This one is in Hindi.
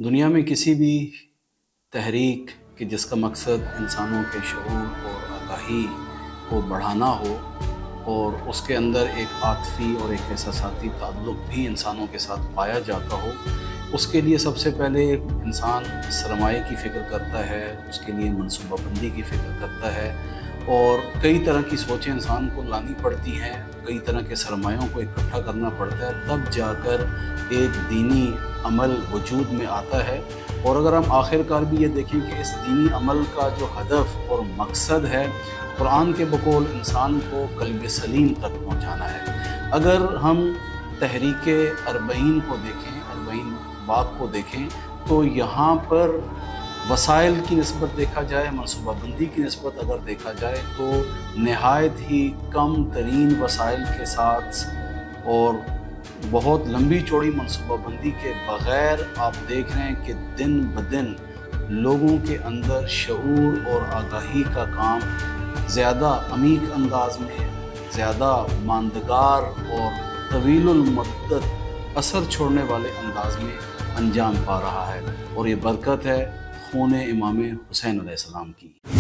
दुनिया में किसी भी तहरीक कि जिसका मकसद इंसानों के शऊर और आगाही को बढ़ाना हो और उसके अंदर एक आतफ़ी और एक एहसासाती ताल्लुक़ भी इंसानों के साथ पाया जाता हो, उसके लिए सबसे पहले इंसान सरमाए की फ़िक्र करता है, उसके लिए मनसूबाबंदी की फ़िक्र करता है और कई तरह की सोचें इंसान को लानी पड़ती हैं, कई तरह के सरमायों को इकट्ठा करना पड़ता है, तब जाकर एक दीनी अमल वजूद में आता है। और अगर हम आखिरकार भी ये देखें कि इस दीनी अमल का जो हदफ और मकसद है, कुरान के बकौल इंसान को क़ल्ब सलीम तक पहुँचाना है। अगर हम तहरीक अरबईन को देखें, अरबईन बाग को देखें, तो यहाँ पर वसाइल की निस्बत देखा जाए, मनसूबाबंदी की निस्बत अगर देखा जाए तो नहायत ही कम तरीन वसाइल के साथ और बहुत लंबी चौड़ी मनसूबाबंदी के बग़ैर आप देख रहे हैं कि दिन ब दिन लोगों के अंदर शऊर और आगाही का काम ज़्यादा अमीक अंदाज में, ज़्यादा मांदगार और तवीलुल मुद्दत असर छोड़ने वाले अंदाज में अंजाम पा रहा है। और ये बरकत है खून इमाम हुसैन अलैहिस्सलाम की।